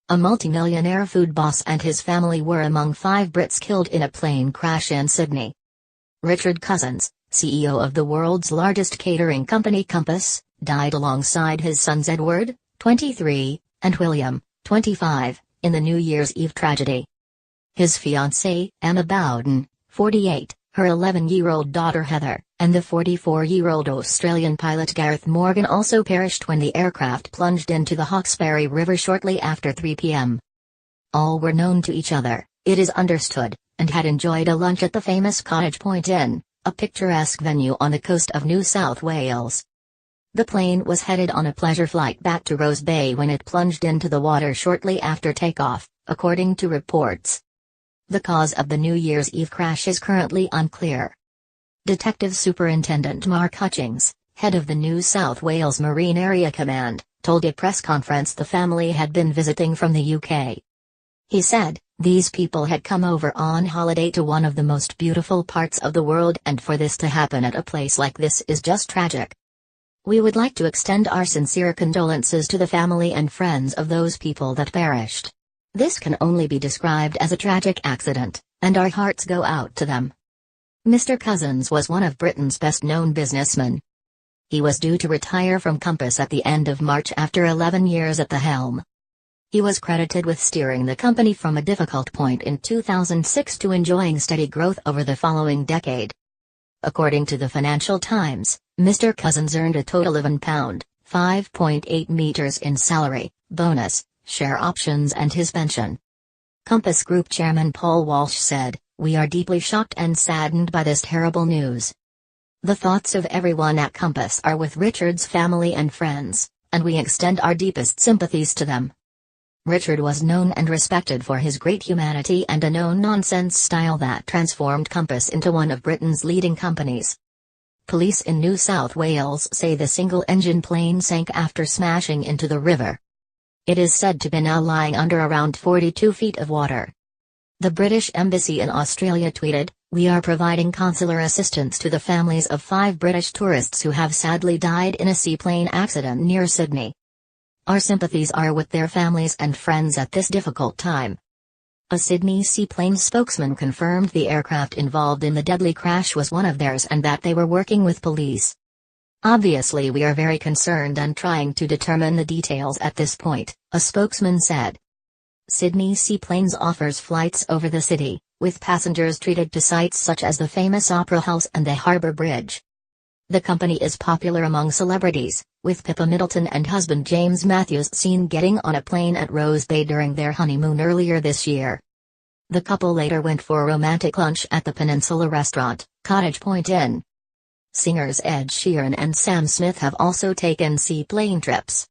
A multimillionaire food boss and his family were among 5 Brits killed in a plane crash in Sydney. Richard Cousins, CEO of the world's largest catering company Compass, died alongside his sons Edward, 23, and William, 25, in the New Year's Eve tragedy. His fiancée, Emma Bowden, 48, her 11-year-old daughter Heather, and the 44-year-old Australian pilot Gareth Morgan also perished when the aircraft plunged into the Hawkesbury River shortly after 3 p.m. All were known to each other, it is understood, and had enjoyed a lunch at the famous Cottage Point Inn, a picturesque venue on the coast of New South Wales. The plane was headed on a pleasure flight back to Rose Bay when it plunged into the water shortly after takeoff, according to reports. The cause of the New Year's Eve crash is currently unclear. Detective Superintendent Mark Hutchings, head of the New South Wales Marine Area Command, told a press conference the family had been visiting from the UK. He said, "These people had come over on holiday to one of the most beautiful parts of the world, and for this to happen at a place like this is just tragic. We would like to extend our sincere condolences to the family and friends of those people that perished. This can only be described as a tragic accident, and our hearts go out to them." Mr. Cousins was one of Britain's best-known businessmen. He was due to retire from Compass at the end of March after 11 years at the helm. He was credited with steering the company from a difficult point in 2006 to enjoying steady growth over the following decade. According to the Financial Times, Mr. Cousins earned a total of £5.8 meters in salary, bonus, share options and his pension. Compass Group Chairman Paul Walsh said, "We are deeply shocked and saddened by this terrible news. The thoughts of everyone at Compass are with Richard's family and friends, and we extend our deepest sympathies to them." Richard was known and respected for his great humanity and a no-nonsense style that transformed Compass into one of Britain's leading companies. Police in New South Wales say the single-engine plane sank after smashing into the river. It is said to be now lying under around 42 feet of water. The British Embassy in Australia tweeted, "We are providing consular assistance to the families of 5 British tourists who have sadly died in a seaplane accident near Sydney. Our sympathies are with their families and friends at this difficult time." A Sydney seaplane spokesman confirmed the aircraft involved in the deadly crash was one of theirs and that they were working with police. "Obviously we are very concerned and trying to determine the details at this point," a spokesman said. Sydney Seaplanes offers flights over the city, with passengers treated to sites such as the famous Opera House and the Harbour Bridge. The company is popular among celebrities, with Pippa Middleton and husband James Matthews seen getting on a plane at Rose Bay during their honeymoon earlier this year. The couple later went for a romantic lunch at the Peninsula restaurant, Cottage Point Inn. Singers Ed Sheeran and Sam Smith have also taken seaplane trips.